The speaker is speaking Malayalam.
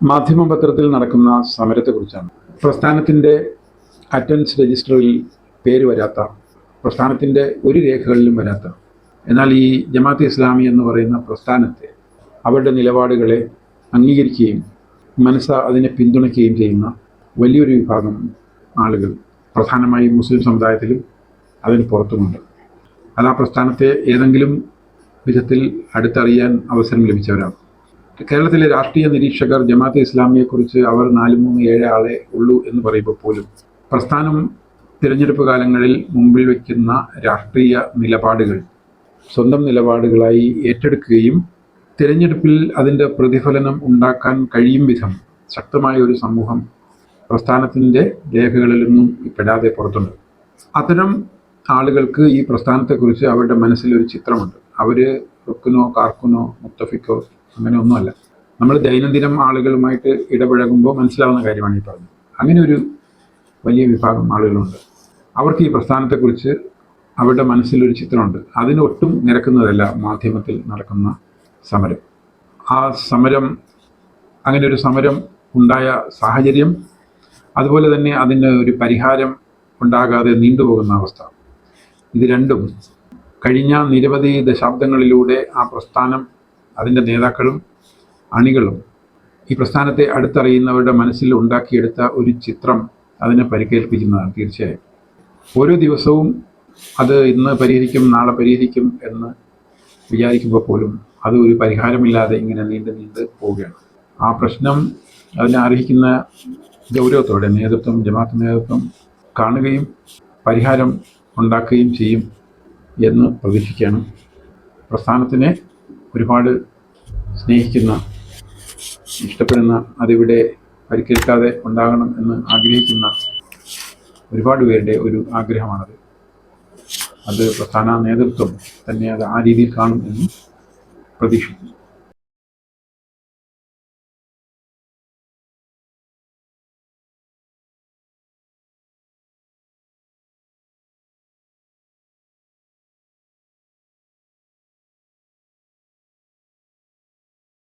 മാധ്യമപത്രത്തിൽ നടക്കുന്ന സമരത്തെക്കുറിച്ചാണ്. പ്രസ്ഥാനത്തിൻ്റെ അറ്റൻഡൻസ് രജിസ്റ്ററിൽ പേര് വരാത്ത, പ്രസ്ഥാനത്തിൻ്റെ ഒരു രേഖകളിലും വരാത്ത, എന്നാൽ ഈ ജമാഅത്തെ ഇസ്ലാമി എന്ന് പറയുന്ന പ്രസ്ഥാനത്തെ, അവരുടെ നിലപാടുകളെ അംഗീകരിക്കുകയും അതിനെ പിന്തുണയ്ക്കുകയും ചെയ്യുന്ന വലിയൊരു വിഭാഗം ആളുകൾ പ്രധാനമായും മുസ്ലിം സമുദായത്തിലും അതിന് പുറത്തുമുണ്ട്. അത് ആ പ്രസ്ഥാനത്തെ ഏതെങ്കിലും വിധത്തിൽ അടുത്തറിയാൻ അവസരം ലഭിച്ചവരാണ്. കേരളത്തിലെ രാഷ്ട്രീയ നിരീക്ഷകർ ജമാഅത്തെ ഇസ്ലാമിയെക്കുറിച്ച് അവർ 4-3-7 ആളെ ഉള്ളൂ എന്ന് പറയുമ്പോൾ പോലും പ്രസ്ഥാനം തിരഞ്ഞെടുപ്പ് കാലങ്ങളിൽ മുമ്പിൽ വയ്ക്കുന്ന രാഷ്ട്രീയ നിലപാടുകൾ സ്വന്തം നിലപാടുകളായി ഏറ്റെടുക്കുകയും തിരഞ്ഞെടുപ്പിൽ അതിൻ്റെ പ്രതിഫലനം ഉണ്ടാക്കാൻ കഴിയും വിധം ശക്തമായ ഒരു സമൂഹം പ്രസ്ഥാനത്തിൻ്റെ രേഖകളിലൊന്നും പെടാതെ പുറത്തുണ്ട്. അത്തരം ആളുകൾക്ക് ഈ പ്രസ്ഥാനത്തെക്കുറിച്ച് അവരുടെ മനസ്സിലൊരു ചിത്രമുണ്ട്. അവർ റുക്കിനോ കാർക്കുനോ മുത്തഫിക്കോ അങ്ങനെ ഒന്നുമല്ല. നമ്മൾ ദൈനംദിനം ആളുകളുമായിട്ട് ഇടപഴകുമ്പോൾ മനസ്സിലാവുന്ന കാര്യമാണ് ഈ പറഞ്ഞത്. അങ്ങനെ ഒരു വലിയ വിഭാഗം ആളുകളുണ്ട്. അവർക്ക് ഈ പ്രസ്ഥാനത്തെക്കുറിച്ച് അവരുടെ മനസ്സിലൊരു ചിത്രമുണ്ട്. അതിനൊട്ടും നിരക്കുന്നതല്ല മാധ്യമത്തിൽ നടക്കുന്ന സമരം. ആ സമരം, അങ്ങനെ ഒരു സമരം ഉണ്ടായ സാഹചര്യം, അതുപോലെ തന്നെ അതിന് ഒരു പരിഹാരം ഉണ്ടാകാതെ നീണ്ടുപോകുന്ന അവസ്ഥ, ഇത് രണ്ടും കഴിഞ്ഞ നിരവധി ദശാബ്ദങ്ങളിലൂടെ ആ പ്രസ്ഥാനം, അതിൻ്റെ നേതാക്കളും അണികളും ഈ പ്രസ്ഥാനത്തെ അടുത്തറിയുന്നവരുടെ മനസ്സിൽ ഉണ്ടാക്കിയെടുത്ത ഒരു ചിത്രം അതിനെ പരിക്കേൽപ്പിക്കുന്നതാണ്. തീർച്ചയായും ഓരോ ദിവസവും അത് ഇന്ന് പരിഹരിക്കും, നാളെ പരിഹരിക്കും എന്ന് വിചാരിക്കുമ്പോൾ പോലും അത് ഒരു പരിഹാരമില്ലാതെ ഇങ്ങനെ നീണ്ടു പോവുകയാണ്. ആ പ്രശ്നം അതിനെ അർഹിക്കുന്ന ഗൗരവത്തോടെ ജമാഅത്ത് നേതൃത്വം കാണുകയും പരിഹാരം ഉണ്ടാക്കുകയും ചെയ്യും എന്ന് പ്രതീക്ഷിക്കുകയാണ്. പ്രസ്ഥാനത്തിനെ ഒരുപാട് സ്നേഹിക്കുന്ന, ഇഷ്ടപ്പെടുന്ന, അതിവിടെ പരിക്കേൽക്കാതെ ഉണ്ടാകണം എന്ന് ആഗ്രഹിക്കുന്ന ഒരുപാട് പേരുടെ ഒരു ആഗ്രഹമാണത്. അത് പ്രസ്ഥാന നേതൃത്വം തന്നെ അത് ആ രീതിയിൽ കാണും എന്ന് പ്രതീക്ഷിക്കുന്നു.